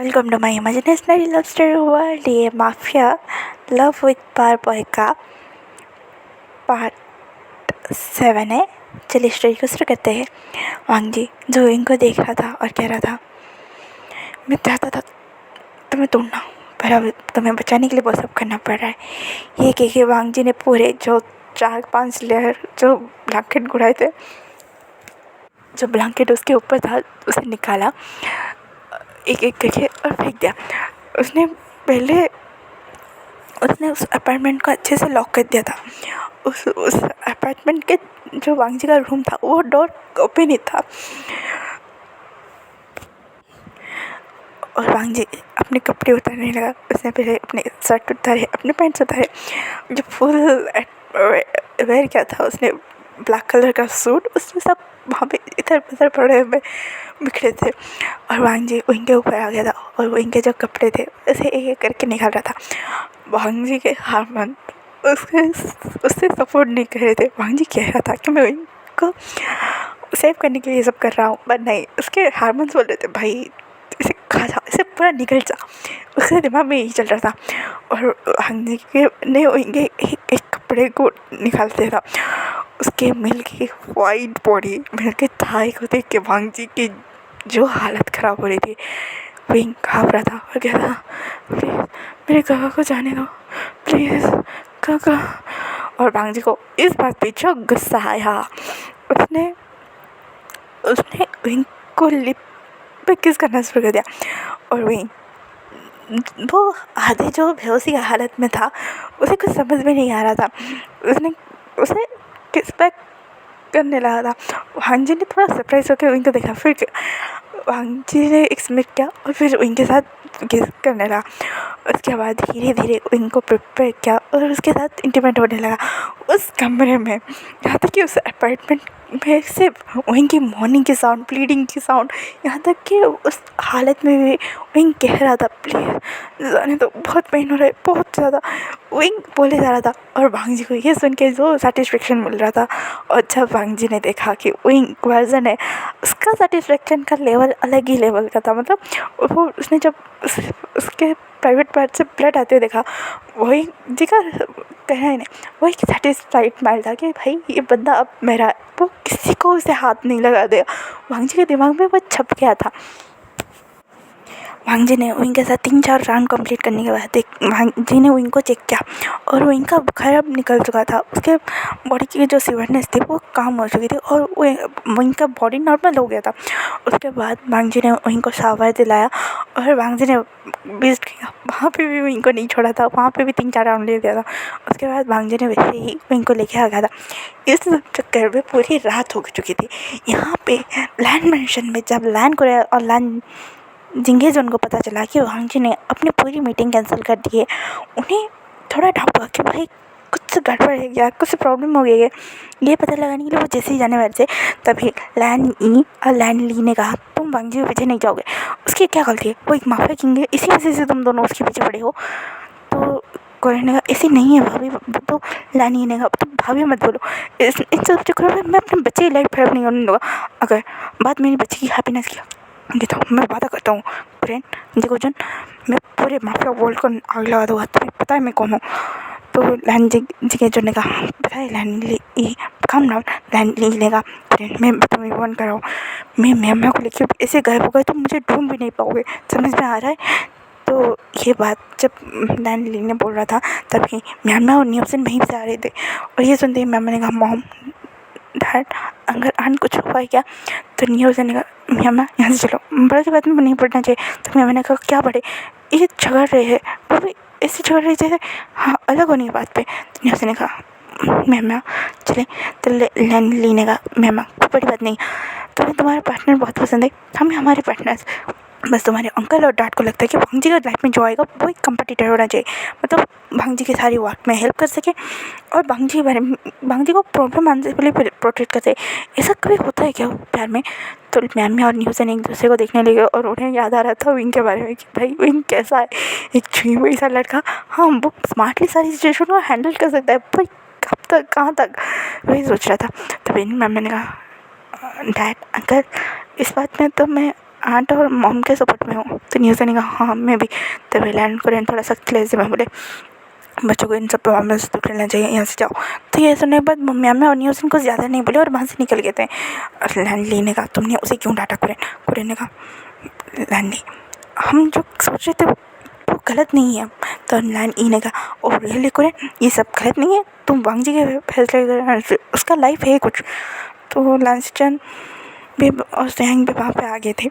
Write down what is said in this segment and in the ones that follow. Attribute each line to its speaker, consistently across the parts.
Speaker 1: Welcome to my imaginationary love story world. ये mafia love with पार boy का part 7 है। चलिए स्टोरी को शुरू करते हैं। वांग जी जो इनको देख रहा था और कह रहा था, मैं चाहता था तुम्हें तोड़ना, पर अब तुम्हें बचाने के लिए बहुत सब करना पड़ रहा है। ये कह के वांग जी ने पूरे जो 4-5 लेयर जो ब्लैंकेट गुड़ाए थे, जो ब्लैंकेट उसके ऊपर था, उसे निकाला एक एक करके और फेंक दिया। उसने पहले उस अपार्टमेंट को अच्छे से लॉक कर दिया था। उस अपार्टमेंट के जो वांग जी का रूम था वो डोर ओपन ही था। और वांग जी अपने कपड़े उतारने लगा। उसने पहले अपने शर्ट उतारे, अपने पैंट्स उतारे, जो फुल वेयर किया था उसने ब्लैक कलर का सूट, उसमें सब वहाँ पे इधर उधर पड़े हुए बिखरे थे। और वांग जी उनके ऊपर आ गया था और उनके जो कपड़े थे उसे एक एक करके निकाल रहा था। वांग जी के हारमोन उससे सपोर्ट नहीं कर रहे थे। वांग जी कह रहा था कि मैं इनको सेव करने के लिए ये सब कर रहा हूँ, बट नहीं, उसके हारमोन्स बोल रहे थे भाई इसे खा जा, इसे पूरा निकल जा। उसके दिमाग में यही चल रहा था। और वांग जी के ने उनके एक एक कपड़े को निकालते था। उसके मिल की वाइट बॉडी, मिल के थाई को देख के वांग जी की जो हालत ख़राब हो रही थी, विंग काँप रहा था और कह रहा था, प्लीज़ मेरे काका को जाने दो, प्लीज़ काका। और वांग जी को इस बात पे जो गुस्सा आया, उसने उसने विंग को लिप पे किस करना शुरू कर दिया। और विंग वो आधे जो बेहोशी की हालत में था, उसे कुछ समझ में नहीं आ रहा था। उसने उसे किस पे करने लगा था। वांग जी ने थोड़ा सरप्राइज होकर उनको देखा, फिर वांग जी ने एक स्मिट किया और फिर उनके साथ किस करने लगा। उसके बाद धीरे धीरे उनको प्रिपेयर किया और उसके साथ इंटीमेट होने लगा उस कमरे में। यहाँ तक कि उस अपार्टमेंट में सिर्फ उनकी मॉर्निंग की साउंड, ब्लीडिंग की साउंड, यहाँ तक कि उस हालत में भी विंग कह रहा था, प्लीज़ जाने दो, बहुत पेन हो रहा है, बहुत ज़्यादा, विंग बोले जा रहा था। और वांग जी को ये सुन के जो सेटिस्फेक्शन मिल रहा था, और जब वांग जी ने देखा कि विंग वर्जन है, उसका सेटिस्फेक्शन का लेवल अलग ही लेवल का था। मतलब वो उसने जब उसके प्राइवेट पार्ट से ब्लड आते हुए देखा, वही जी का कहना ही नहीं, वही सेटिस्फाइड माइंड था कि भाई ये बंदा अब मेरा है, वो किसी को उसे हाथ नहीं लगा दिया। वांग जी के दिमाग में वो छप गया था। वांग जी ने उनके साथ 3-4 राउंड कंप्लीट करने के बाद वांग जी ने उनको चेक किया और वो इनका बुखार अब निकल चुका था। उसके बॉडी की जो सिवरनेस थी वो काम हो चुकी थी और वो इनका बॉडी नॉर्मल हो गया था। उसके बाद वांग जी ने उनको शावर दिलाया और वांग जी ने विजिट किया, वहाँ पे भी इनको नहीं छोड़ा था, वहाँ पे भी 3-4 राउंड ले दिया था। उसके बाद वांग जी ने वैसे ही इनको लेके आ गया था। इस चक्कर में पूरी रात हो चुकी थी। यहाँ पे लैंड मेंशन में जब लैंड को और लैंड जिंगेज उनको पता चला कि वांग जी ने अपनी पूरी मीटिंग कैंसिल कर दी है, उन्हें थोड़ा डाउट हुआ कि भाई कुछ गड़बड़ है या कुछ प्रॉब्लम हो गई है। ये पता लगाने के लिए वो जैसे ही जाने वाले थे, तभी लैंड ई और लैंड ली ने कहा, तुम वांग जी के पीछे नहीं जाओगे, उसकी क्या गलती है, वो एक माफिया किंग है, इसी वजह से तुम दोनों उसके पीछे पड़े हो। तो कोई ने कहा ऐसी नहीं है भाभी, तो लैनी ने कहा तुम भाभी मत बोलो, इन सब चक्करों में मैं अपने बच्चे की लाइफ खराब नहीं होने दूँगा। अगर बात मेरी बच्चे की हैप्पीनेस की देखो, मैं वादा करता हूँ फ्रेंड जिगोजन, मैं पूरे माफिया वर्ल्ड को आग लगा दूँगा, तुम्हें पता है मैं कौन हूँ। तो लैन जिगेजन ने कहा पता है लैन ली, काम डाउन। लैन ली ने कहा फ्रेंड मैं तुम्हें वार्न कर रहा हूँ, मैं म्यामा को लेकर ऐसे गायब हो गए तो मुझे ढूंढ भी नहीं पाओगे, समझ में आ रहा है। तो ये बात जब लैन ली ने बोल रहा था, तभी म्यामा और न्यूसन वहीं से आ रहे थे और ये सुनते ही म्यामा ने कहा मॉम डैड अगर आन कुछ हुआ है क्या। तो न्यूसन ने कहा म्यामा यहाँ से चलो, बड़े की बात में नहीं पढ़ना चाहिए। तो म्यामा ने कहा क्या बड़े, ये झगड़ रहे हैं, वो भी ऐसे झगड़ रहे जैसे हाँ अलग होने की बात पे। तो न्यूसन ने कहा म्यामा चले। तो लैन ली ने कहा म्यामा कोई बड़ी बात नहीं, तुम्हें तुम्हारा पार्टनर बहुत पसंद है, हमें हमारे पार्टनर्स, बस तुम्हारे अंकल और डैड को लगता है कि वांग जी का लाइफ में जो आएगा वो एक कंपटीटर होना चाहिए, मतलब वांग जी की सारी वर्क में हेल्प कर सके और वांग जी के बारे में वांग जी को प्रॉब्लम आने से पहले प्रोटेक्ट कर सके। ऐसा कभी होता है क्या प्यार में। तो मैम और न्यूसन एक दूसरे को देखने लगे और उन्हें याद आ रहा था विंग के बारे में कि भाई विंग कैसा है, एक छुई हुई सा लड़का, हाँ वो स्मार्टली सारी सिचुएशन को हैंडल कर सकता है, भाई कब तक कहाँ तक, वही सोच रहा था। तो विंग मैम ने कहा डैड अंकल इस बात में तो मैं आंट और मॉम के सपोर्ट में हूँ। तो न्यूज़ ने कहा हाँ मैं भी। तभी लैन कोरियन थोड़ा सख्त लहजे में बोले बच्चों को इन सब प्रॉब्लम से दूर रहना चाहिए, यहाँ से जाओ। तो ये सुनने के बाद मम्मी और न्यूज़ कुछ ज़्यादा नहीं बोले और वहाँ से निकल गए थे। और लैंडली ने कहा तुमने उसे क्यों डांटा कुरियन? कुरियन ने कहा लैंडली हम जो सोच रहे थे वो गलत नहीं है। तो लैन ई ने कहा ओह रियली कुरियन ये सब गलत नहीं है, तुम वांग जी के फैसले उसका लाइफ है कुछ। तो लांसचन भी और सैंग भी वहाँ पे आ गए थे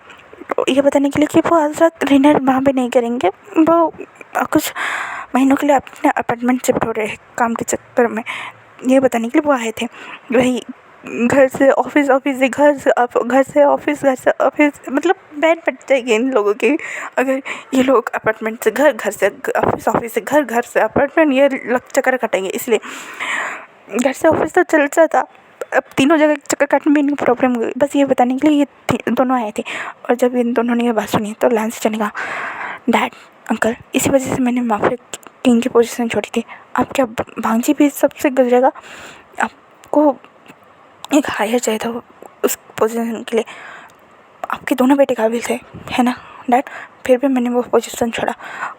Speaker 1: ये बताने के लिए कि वो आज रात डिनर वहाँ पे नहीं करेंगे। वो कुछ महीनों के लिए अपने अपार्टमेंट शिफ्ट हो रहे हैं काम के चक्कर में, ये बताने के लिए वो आए थे। वही घर से ऑफिस, ऑफिस से घर से घर से ऑफिस, घर से ऑफिस, मतलब बैंड बज जाएगी इन लोगों की अगर ये लोग अपार्टमेंट से घर, घर से ऑफिस, ऑफिस से घर, घर से अपार्टमेंट ये चक्कर काटेंगे। इसलिए घर से ऑफिस तो चल जाता, अब तीनों जगह चक्कर काटने में इनकी प्रॉब्लम हुई। बस ये बताने के लिए ये दोनों आए थे। और जब इन दोनों ने ये बात सुनी तो लांस चने कहा डैड अंकल इसी वजह से मैंने माफिया किंग की पोजीशन छोड़ी थी। अब क्या भांजी भी सबसे गुजरेगा? आपको एक हायर चाहिए था उस पोजीशन के लिए, आपके दोनों बेटे काबिल थे है ना डैड? फिर भी मैंने वो पोजीशन छोड़ा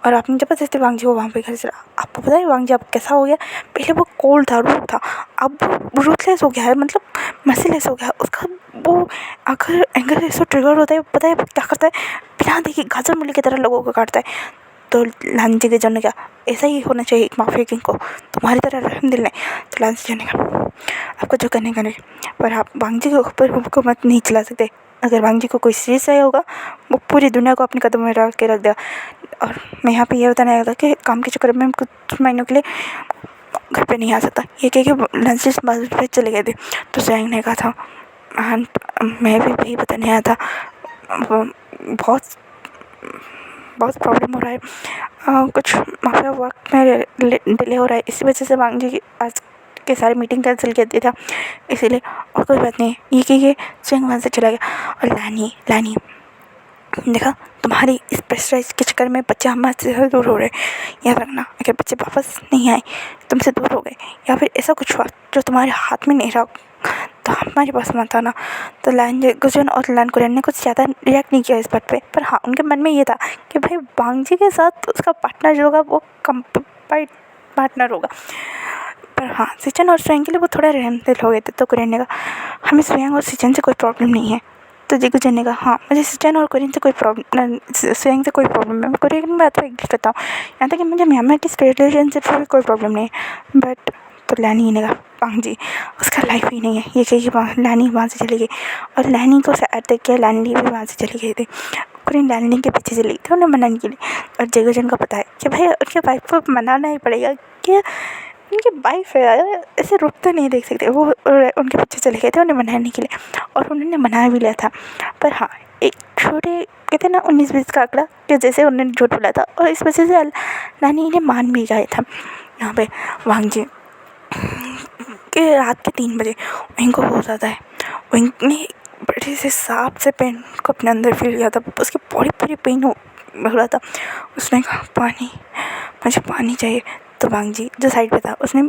Speaker 1: और आपने ज़बरदस्ती वांगजी को वहाँ पे घर चला। आपको पता है वांगजी अब कैसा हो गया? पहले वो कोल्ड था, रूड था, अब वो रूथलेस हो गया है, मतलब मर्सीलेस हो गया है। उसका वो अगर एंगर ऐसा ट्रिगर होता है, पता है वो क्या करता है? बिना देखे गाजर मूली की तरह लोगों को काटता है। तो लांजी के जन ने क्या ऐसा ही होना चाहिए एक माफिया किंग को, तुम्हारी तरह रहम दिल नहीं। तो लांजी जन ने कहा आपको जो करने का नहीं, पर आप वांगजी के ऊपर हुकूमत नहीं चला सकते। अगर वांगजी को कोई चीज़ चाहिए होगा वो पूरी दुनिया को अपने कदम में रख के रख दिया। और मैं यहाँ पे ये बताने आया था कि काम के चक्कर में कुछ महीनों के लिए घर पे नहीं आ सकता। ये कह के लंच पे चले गए थे। तो सैंग ने कहा था मैं भी वही बताने आया था, बहुत बहुत प्रॉब्लम हो रहा है, कुछ माफिया वर्क में डिले हो रहा है, इसी वजह से वांगजी आज के सारे मीटिंग कैंसिल कर दिया था इसीलिए। और कोई बात नहीं, ये कि स्वयं वहाँ से चला गया। और लानी देखा तुम्हारी इस प्रेशराइज के चक्कर में बच्चे हमारे से दूर हो रहे। याद रखना अगर बच्चे वापस नहीं आए, तुमसे दूर हो गए या फिर ऐसा कुछ हुआ जो तुम्हारे हाथ में नहीं रहा तो हमारे पास मत आना। तो लैन गुजन और लैन कुरियन ने कुछ ज़्यादा रिएक्ट नहीं किया इस बात पे, पर हाँ उनके मन में ये था कि भाई वांगजी के साथ उसका पार्टनर जो होगा वो कंपाइड पार्टनर होगा। पर हाँ सिचन और स्वयं के लिए वो थोड़ा रहमदिल हो गए थे। तो कुरियन ने कहा हमें स्वयं और सिचन से कोई प्रॉब्लम नहीं है। तो जिगुजन ने कहा हाँ मुझे सिचन और कुरियन से कोई प्रॉब्लम, स्वयं से कोई प्रॉब्लम है। मैं कुरियन की बात एक बताऊँ, यहाँ तक कि मुझे म्यांमार की रिलेशनशिप से भी कोई प्रॉब्लम नहीं है। बट तो लैनी ने कहा वांगजी उसका लाइफ ही नहीं है। ये कही कि लैनी वहाँ से चली गई और लैनी को सैड देख के लैंडली भी वहाँ से चली गई थी। कुरियन लैंडली के पीछे चली गई थी उन्हें मनाने के लिए। और जिगुजन को पता है कि भाई उनके वाइफ को मनाना ही पड़ेगा कि उनकी वाइफ है, ऐसे रुकते नहीं देख सकते। वो उनके पीछे चले गए थे उन्हें मनाने के लिए और उन्होंने मना भी लिया था। पर हाँ एक छोटे कहते हैं ना 19-20 का आंकड़ा कि जैसे उन्होंने झूठ बोला था और इस वजह से नानी ने मान भी गया था। यहाँ पे वांगजी के रात के 3 बजे विंग को हो जाता है। विंग ने बड़े से सांप से पेन को अपने अंदर फील किया था, उसकी बॉडी पूरी पेन हो रहा था। उसने कहा पानी, मुझे पानी चाहिए। तो वांगजी जो साइड पे था उसने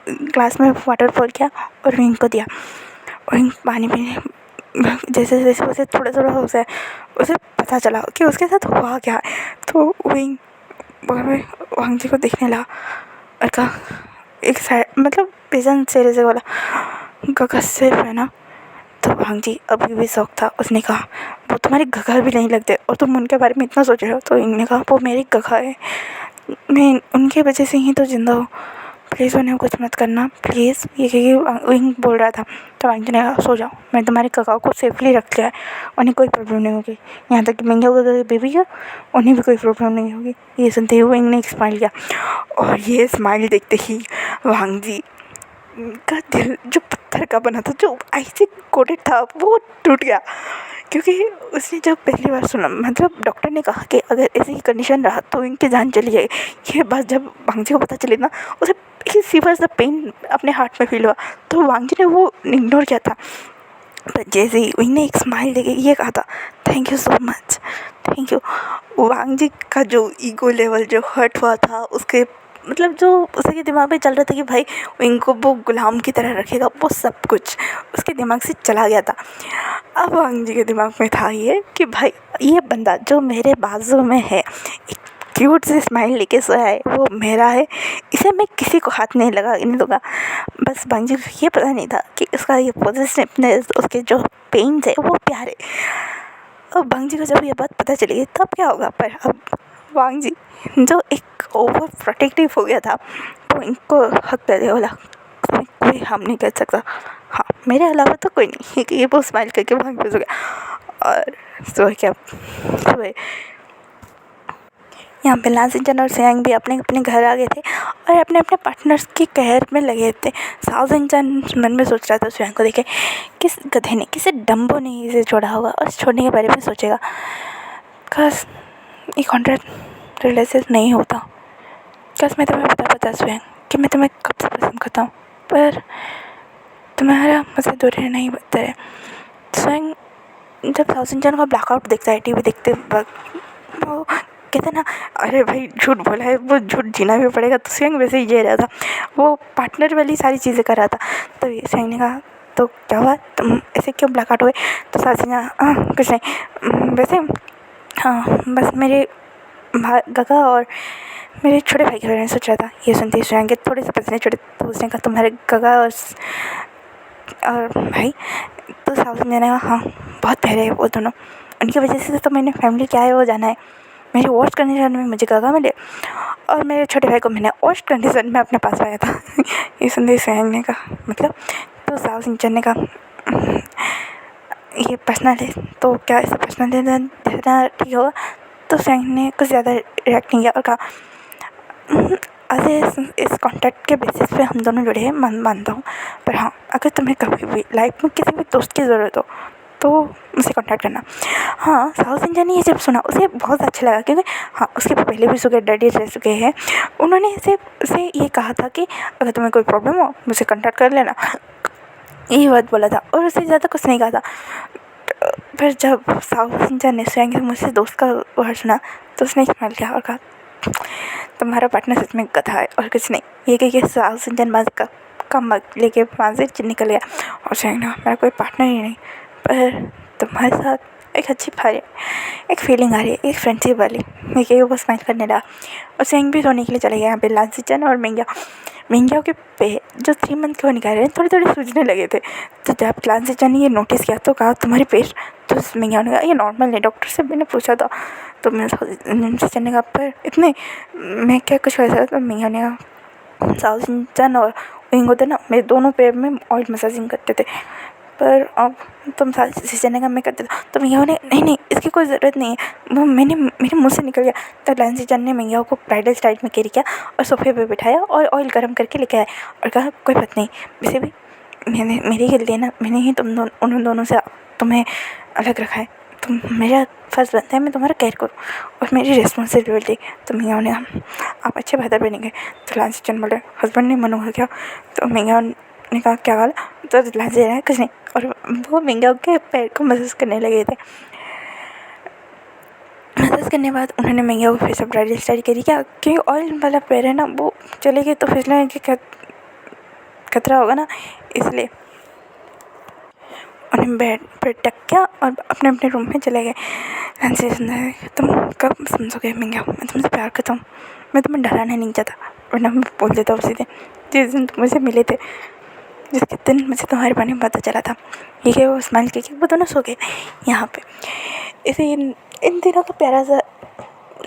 Speaker 1: ग्लास में वाटर फॉल किया और विंग को दिया। विंग पानी पीने जैसे जैसे उसे थोड़ा थोड़ा हो जाए उसे पता चला कि उसके साथ हुआ क्या है। तो विंग वांगजी को देखने लगा और कहा एक साइड मतलब पिजन से जैसे बोला गगा सिर्फ है ना। तो वांगजी अभी भी शौक था, उसने कहा वो तुम्हारे गगा भी नहीं लगते और तुम उनके बारे में इतना सोच रहे हो। तो विंग ने कहा वो मेरी गगा है, मैं उनके वजह से ही तो जिंदा हूँ, प्लीज़ उन्हें कुछ मत करना प्लीज़। ये कही विंग बोल रहा था। तो वांगजी ने कहा सो जाओ, मैं तुम्हारे ककाओं को सेफली रख लिया है, उन्हें कोई प्रॉब्लम नहीं होगी। यहाँ तक कि मंगे वगैरह बेबी है उन्हें भी कोई प्रॉब्लम नहीं होगी। ये सुनते ही विंग ने एक स्माइल किया और ये स्माइल देखते ही वांगजी का दिल जो पत्थर का बना था, जो ऐसे कोटेड था, वो टूट गया। क्योंकि उसने जब पहली बार सुना, मतलब डॉक्टर ने कहा कि अगर ऐसी कंडीशन रहा तो इनकी जान चली जाएगी, ये बात जब वांगजी को पता चली ना उसे सीवर द पेन अपने हार्ट में फील हुआ। तो वांगजी ने वो इग्नोर किया था। पर जैसे ही विंग ने एक स्माइल देके ये कहा था thank you so much, thank you. वांगजी का जो ईगो लेवल जो हर्ट हुआ था उसके मतलब जो उसके दिमाग में चल रहा था कि भाई इनको वो गुलाम की तरह रखेगा, वो सब कुछ उसके दिमाग से चला गया था। अब वांग जी के दिमाग में था ये कि भाई ये बंदा जो मेरे बाजू में है, एक क्यूट सी स्माइल लेके सोया है, वो मेरा है, इसे मैं किसी को हाथ नहीं लगाने दूंगा। बस वांग जी को ये पता नहीं था कि उसका ये पॉजिटिवनेस, उसके जो पेन्स है वो प्यार है। अब वांग जी को जब ये बात पता चली तब क्या होगा, पर अब वांग जी जो एक ओवर प्रोटेक्टिव हो गया था, वो इनको हक दे दे, बोला तुम्हें कोई हार्म नहीं कर सकता, हाँ मेरे अलावा तो कोई नहीं। कि ये वो स्माइल करके भाग हो गया। और सुबह यहाँ पे लालसिंचन और सियांग भी अपने अपने घर आ गए थे और अपने अपने पार्टनर्स की कहर में लगे थे। साउसिंचन मन में सोच रहा था सियांग को देखे, किस गधे ने, किसी डम्बो ने इसे छोड़ा होगा और छोड़ने के बारे में सोचेगा। बस ये कॉन्ट्रैक्ट रिलेशन नहीं होता। बस मैं तुम्हें बता सियांग कि मैं तुम्हें कब से पसंद करता हूँ, पर तुम्हारा मुझसे दूर रहना ही बेहतर है। सियांग जब साउसिंचन का ब्लैकआउट देखता है टीवी देखते वक्त, वो कहते ना, अरे भाई झूठ बोला है, वो झूठ जीना भी पड़ेगा। तो सियांग वैसे ही जी रहा था, वो पार्टनर वाली सारी चीज़ें कर रहा था। तो सियांग ने कहा तो क्या हुआ, तुम ऐसे क्यों ब्लैकआउट हुए? तो साउसिंचन कुछ नहीं, वैसे हाँ बस मेरे गगा और मेरे छोटे भाई के बारे में सोच रहा था। ये सुनते ही सियांग के थोड़े से पसीने छोटे, तो उसने कहा तुम्हारे गगा और भाई? तो साउसिंचन ने कहा हाँ बहुत प्यारे है वो दोनों, उनकी वजह से तो मैंने फैमिली क्या है वो जाना है। मेरी वर्स्ट कंडीशन में मुझे गगा मिले और मेरे छोटे भाई को मैंने वर्स्ट कंडीशन में अपने पास पाया था। ये सुनते सियांग ने कहा मतलब? तो साउसिंचन ने कहा ये पर्सनल है, तो क्या इसे पर्सनल देना ठीक होगा? तो सियांग ने कुछ ज़्यादा रिएक्ट नहीं किया और कहा अरे इस कॉन्टैक्ट के बेसिस पे हम दोनों जुड़े हैं, मानता हूँ, पर हाँ अगर तुम्हें कभी भी लाइफ में किसी भी दोस्त की ज़रूरत हो तो मुझे कॉन्टैक्ट करना। हाँ साउसिंचन ने ये जब सुना उसे बहुत अच्छा लगा, क्योंकि हाँ उसके पहले भी शुगर डैडी रह चुके हैं। उन्होंने उसे ये कहा था कि अगर तुम्हें कोई प्रॉब्लम हो मुझे कॉन्टैक्ट कर लेना, यही बात बोला था और उससे ज़्यादा कुछ नहीं कहा था। फिर जब साउसिंचन ने सियांग के मुझसे दोस्त का वर्ड सुना तो उसने इस्तेमाल किया और कहा तुम्हारा पार्टनर सच में गधा है और कुछ नहीं। ये कह के साउसिंचन बाज का मग लेके वहाँ से निकल गया और सियांग ने मेरा कोई पार्टनर ही नहीं, पर तुम्हारे साथ एक अच्छी एक फीलिंग आ रही है, एक फ्रेंडशिप वाली। मैं कह वो स्माइल करने लगा और सियांग भी सोने के लिए चले गए। यहाँ पे लालसिंचन और मिंग्याओ के पे जो 3 मंथ के वो निकाल रहे हैं थोड़े थोड़े सूझने लगे थे। तो जब लालसिंचन ने ये नोटिस किया तो कहा तुम्हारे पेट? तो मिंग्याओ ने कहा ये नॉर्मल है, डॉक्टर से मैंने पूछा था। तो लालसिंचन ने कहा पर इतने मैं क्या कुछ वैसा? तो मिंग्याओ ने कहा साउसिंचन और विंग होते ना, मेरे दोनों पैर में ऑयल मसाजिंग करते थे, पर अब तुम साउसिंचन का मैं करते था। तो मिंग्याओ ने नहीं इसकी कोई ज़रूरत नहीं है, वो मेरे मुँह से निकल गया। तो लालसिंचन ने मिंग्याओ को ब्राइडल स्टाइल में कैरी किया और सोफे पे बिठाया और ऑयल गर्म करके लेके आया और कहा कोई बात नहीं, वैसे भी मेरी गलती है ना, मैंने ही उन दोनों से तुम्हें अलग रखा है, तुम मेरा फर्ज बनता है मैं तुम्हारा केयर करूँ और मेरी रिस्पॉन्सिबिलिटी। तो मिंग्याओ ने आप अच्छे बेहतर बनेंगे। तो लालसिंचन बोले हस्बैंड ने मना किया। तो मिंग्याओ ने कहा क्या हाल? तो लालसिंचन ने कुछ नहीं, और वो मिंग्याओ के पैर को मसाज करने लगे थे। मसाज करने के बाद उन्होंने मिंग्याओ को फिर से ब्राइडल स्टाइल करी क्या, क्योंकि ऑयल वाला पैर है ना, वो चले गए तो फिसलने की खतरा होगा ना, इसलिए उन्हें बेड पर टक किया और अपने अपने रूम में चले गए। लालसिंचन ने तुम कब समझोगे मिंग्याओ, मैं तुमसे प्यार करता हूँ, मैं तुम्हें डराना नहीं चाहता, वरना मैं बोल देता उसी दिन जिस दिन तुम मुझे मिले थे, जिसके दिन मुझे तुम्हारे बारे में पता चला था। ये कि वो स्माइल करके वो दोनों सो गए यहाँ पे। इसे इन दिनों का प्यारा सा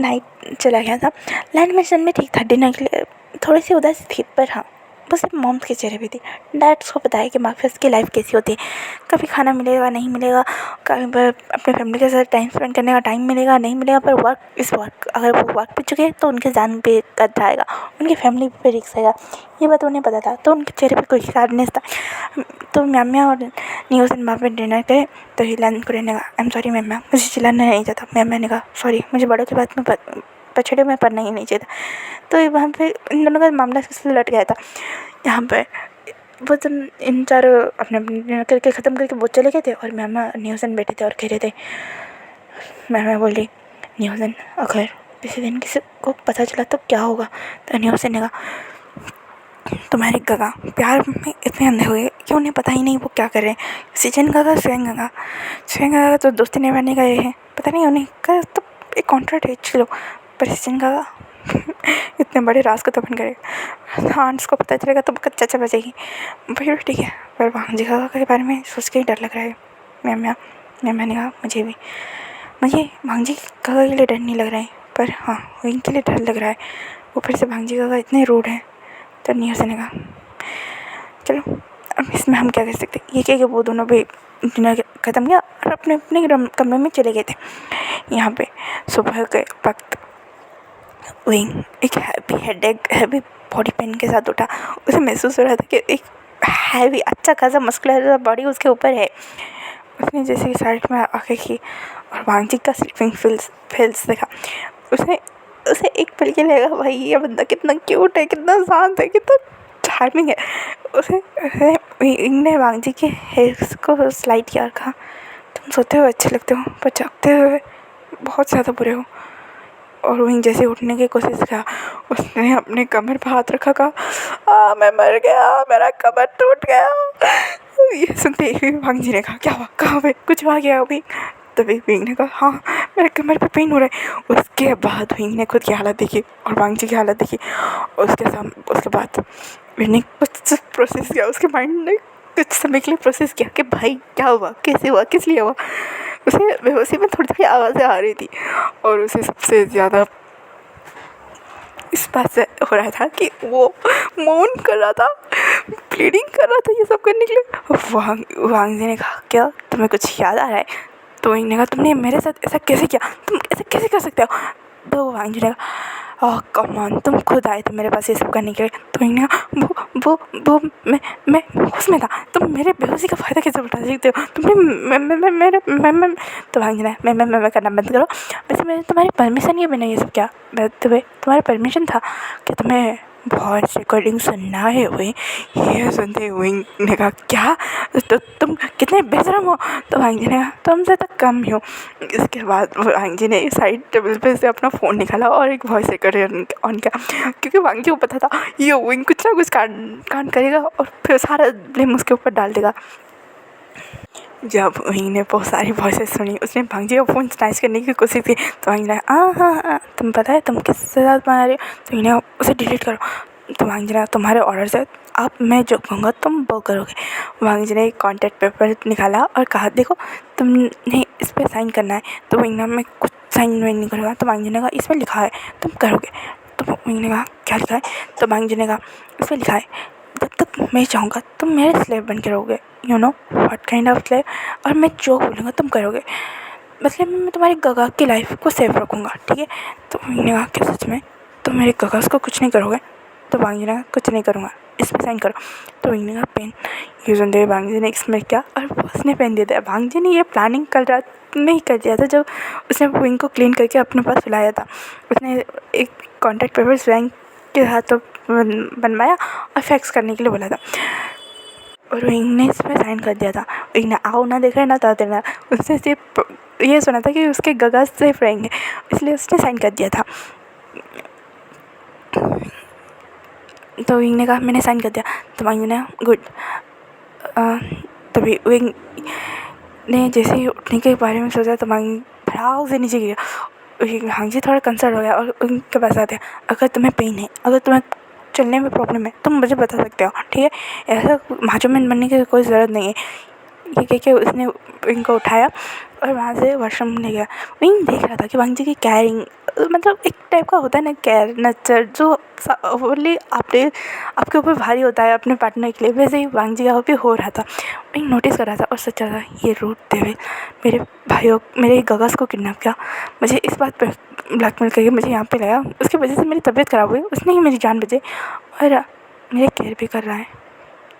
Speaker 1: नाइट चला गया था। लैंड मिशन में ठीक था, डिनर के लिए थोड़ी सी उदासी थी, पर हाँ वो सिर्फ मॉम्स के चेहरे पे थी। डैड्स को पता है कि माफियाज की लाइफ कैसी होती है, कभी खाना मिलेगा नहीं मिलेगा, कभी अपने फैमिली के साथ टाइम स्पेंड करने का टाइम मिलेगा नहीं मिलेगा, पर वर्क इस वर्क, अगर वो वर्क पे चुके हैं तो उनके जान पे कदर आएगा, उनकी फैमिली पे रिस्क आएगा, ये बात उन्हें पता था। तो उनके चेहरे पे कोई सैडनेस था। तो म्याम्या और न्यूज़न वहाँ पे डिनर गए तो हिलान को रहने का आई एम सॉरी म्याम्या, मुझे चिल्लाना नहीं चाहता। म्याम्या ने कहा सॉरी, मुझे बड़ों की बात में पछड़े में पढ़ना ही नहीं चाहिए था। तो वहाँ पे इन दोनों का मामला से लट गया था। यहाँ पर वो जब इन चारों अपने अपने करके ख़त्म करके वो चले गए थे और म्यामा न्यूज़न बैठे थे और कह रहे थे, म्यामा बोली न्यूज़न अगर किसी दिन किसी को पता चला तो क्या होगा। तो न्यूज़ से ने कहा, तुम्हारे गगा प्यार में इतने अंधे हुए कि उन्हें पता ही नहीं वो क्या कर रहे हैं। सचिन गगा, स्वयं गगा तो दोस्ती निभाने गए हैं, पता नहीं उन्हें कर तो एक कॉन्ट्रैक्ट है, चलो। पर सचिन गगा इतने बड़े राज को तो बन करेगा, आंट्स को पता चलेगा तो चचा बचेगी। भाई ठीक है, पर भांजी गगा के बारे में सोच के ही डर लग रहा है। मैंने कहा मुझे भांजी गगा के लिए डर नहीं लग रहा है, पर हाँ इनके लिए डर लग रहा है। वो फिर से भांजी गगा इतने रूड है। तो न्यूज़ ने कहा, चलो अब इसमें हम क्या कर सकते। ये क्या कि वो दोनों भी डिनर ख़त्म किया और अपने अपने कमरे में चले गए थे। यहाँ पे सुबह के वक्त विंग एक हैवी बॉडी पेन के साथ उठा। उसे महसूस हो रहा था कि एक हैवी अच्छा खासा मस्कुलर बॉडी उसके ऊपर है। उसने जैसे साइड में आके की और वांगजी का स्लीपिंग फिल्स देखा। उसे एक पल के लगा, भाई ये बंदा कितना क्यूट है, कितना शांत है, कितना चार्मिंग है। उसने वांगजी के हेयर्स को स्लाइड किया और कहा, तुम सोते हुए अच्छे लगते हो पर जागते हुए बहुत ज़्यादा बुरे हो। और वहीं जैसे उठने की कोशिश किया, उसने अपने कमर पर हाथ रखा, कहा मैं मर गया, मेरा कमर टूट गया। ये सुनते ही वांगजी ने कहा, क्या हुआ, कहाँ पे कुछ हुआ क्या अभी। तभी विंग ने कहा, हाँ मेरे कमर पे पेन हो रहा है। उसके बाद विंग ने खुद की हालत देखी और वांगजी की हालत देखी। उसके बाद विंग ने कुछ प्रोसेस किया, उसके माइंड ने कुछ समय के लिए प्रोसेस किया कि भाई क्या हुआ, कैसे हुआ, किस लिए हुआ। उसे बेहोशी में थोड़ी थोड़ी आवाज़ें आ रही थी और उसे सबसे ज़्यादा इस बात से हो रहा था कि वो मौन कर रहा था, ब्लीडिंग कर रहा था ये सब करने के लिए। वांगजी ने कहा, क्या तुम्हें कुछ याद आ रहा है। तो इन्होंने कहा, तुमने मेरे साथ ऐसा कैसे किया, तुम ऐसा कैसे कर सकते हो। तो वांगजी ने कहा, कम ऑन, तुम खुद आए थे मेरे पास ये सब करने के लिए। तो इन्होंने कहा, वो मैं उसमें था, तुम मेरे बेहोशी का फ़ायदा कैसे उठा सकते हो। तुमने मैं तो वांगजी ने मैं करना बंद करो। वैसे मैंने तुम्हारी परमिशन के बिना ये सब क्या, तुम्हारा परमिशन था कि तुम्हें वॉइस रिकॉर्डिंग सुनना है। हुई ये सुनते हुए ने कहा, क्या तो तुम कितने बेशरम हो। तो वांगजी ने कहा, तुमसे तो कम ही हो। इसके बाद वांगजी ने साइड टेबल पे से अपना फ़ोन निकाला और एक वॉइस रिकॉर्डर ऑन किया, क्योंकि वांगजी को पता था ये विंग कुछ ना कुछ कांड करेगा और फिर सारा ब्लेम उसके ऊपर डाल देगा। जब विंग ने बहुत सारी वॉइसेस सुनी, उसने वांगजी का फ़ोन स्नैच करने की कोशिश की। तो वांगजी ने, हाँ तुम पता है तुम किससे साथ बना रहे हो। तो इन्हें उसे डिलीट करो। तो वांगजी ने, तुम्हारे ऑर्डर से अब मैं जो कहूँगा तुम वो करोगे। वांगजी ने एक कॉन्ट्रैक्ट पेपर निकाला और कहा, देखो तुमने इस पर साइन करना है। तो विंग ने, मैं कुछ साइन नहीं करूँगा। तो वांगजी ने कहा, इसमें लिखा है तुम करोगे। तो विंग ने कहा, क्या लिखा है। तो वांगजी ने कहा, इसमें लिखा है, जब तक मैं चाहूँगा तुम मेरे स्लेव बन के रहोगे, you know what kind of slave. और मैं जो बोलूँगा तुम करोगे, मतलब मैं तुम्हारी गगा की लाइफ को सेफ रखूँगा, ठीक है। तो मैंने कहा, कि सच में तुम मेरे गगास को कुछ नहीं करोगे। तो वांगजी ने कहा, कुछ नहीं करूँगा, इस पर साइन करो। तो मैंने कहा, पेन। ये सुनते हुए वांगजी ने एक्सप्लेन किया और उसने पेन दे दिया। वांगजी ने ये प्लानिंग कल रात में ही कर दिया था, जब उसने विंग को क्लीन करके अपने पास फैलाया था। उसने एक कॉन्ट्रैक्ट पेपर स्वयं के हाथों बनवाया और फैक्स करने के लिए बोला था और विंग ने इस पर साइन कर दिया था। विंग ने आओ ना देखा ना था देना, उसने सिर्फ ये सुना था कि उसके गगा सेफ रहेंगे, इसलिए उसने साइन कर दिया था। तो विंग ने कहा, मैंने साइन कर दिया। तो वांगजी ने, गुड। तभी विंग ने जैसे ही उठने के बारे में सोचा तो वांगजी भड़ाक से नीचे गिरा। वांगजी थोड़ा कंसर्न हो गया और उनके पास आते हैं, अगर तुम्हें पेन है, अगर तुम्हें चलने में प्रॉब्लम है, तुम मुझे बता सकते हो, ठीक है। ऐसा माचो मैन बनने की कोई ज़रूरत नहीं है। ये कह के उसने विंग को उठाया और वहाँ से वॉशरूम ले गया। विंग देख रहा था कि वांगजी की कैरिंग, मतलब एक टाइप का होता है ना केयर नर्चर, जो ओनली आपके ऊपर भारी होता है अपने पार्टनर के लिए, वैसे ही वांगजी का भी हो रहा था। विंग नोटिस कर रहा था और सोचा था, ये रूट डेविल मेरे भाइयों, मेरे गगास को किडनैप किया, मुझे इस बात पर ब्लैकमेल करके मुझे यहाँ पे लाया, उसकी वजह से मेरी तबीयत ख़राब हुई, उसने ही मेरी जान बचाई और मेरे केयर भी कर रहा है।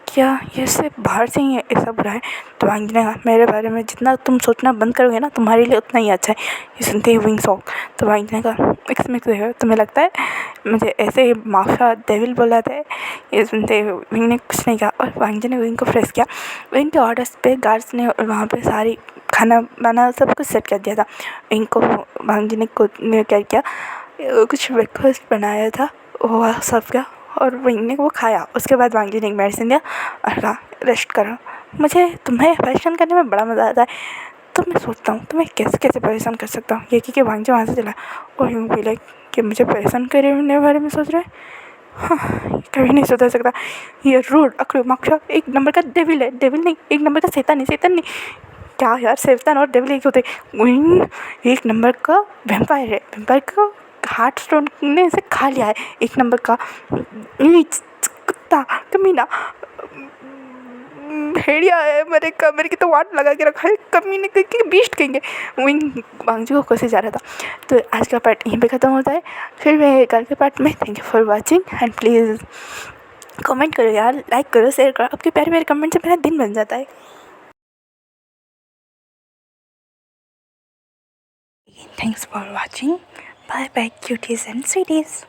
Speaker 1: क्या ये सिर्फ बाहर से ही ऐसा बुरा है। तो वांगजी ने कहा, मेरे बारे में जितना तुम सोचना बंद करोगे ना, तुम्हारे लिए उतना ही अच्छा है। ये सुनते ही विंग शॉक। तो वांगजी ने कहा, तुम्हें लगता है मुझे ऐसे ही माफिया डेविल बोला था। ये सुनते ही विंग ने कुछ नहीं कहा और वांगजी ने विंग को फ्रेश किया। विंग के ऑर्डर्स पे गार्ड्स ने वहाँ पे सारी खाना बाना सब कुछ सेट कर दिया था। विंग को वांगजी ने क्या किया, कुछ ब्रेकफास्ट बनाया था वो सब का, और विंग ने वो खाया। उसके बाद वांगजी ने एक मेडिसिन दिया और कहा रेस्ट करो। मुझे तुम्हें परेशान करने में बड़ा मज़ा आता है, तो मैं सोचता हूँ तुम्हें कैसे कैसे परेशान कर सकता हूँ। ये कि वांगजी वहाँ से चला और यूँ भी लाइक कि मुझे परेशान करने बारे में सोच रहे हैं। हाँ, कभी नहीं सुधर सकता ये रूड अकड़ू मक्खा एक नंबर का डेविल है। डेविल नहीं, एक नंबर का शैतान है। शैतान नहीं, क्या यार, शैतान और डेविल एक होते। एक नंबर का वैम्पायर है। वैम्पायर का हार्ट स्टोन ने इसे खा लिया है। एक नंबर का कुत्ता कमीना भेड़िया है। मेरे की तो वाट लगा के रखा है। कमीने के बीस्ट कहेंगे। विंग वांगजी को कोसे जा रहा था। तो आज का पार्ट यहीं पे ख़त्म होता है। फिर मैं कल के पार्ट में। Thank you for watching and please comment करो यार, लाइक करो, शेयर करो। आपके प्यारे प्यारे कमेंट से मेरा दिन बन जाता है। Thanks for watching. Bye bye cuties and स्वीटीज।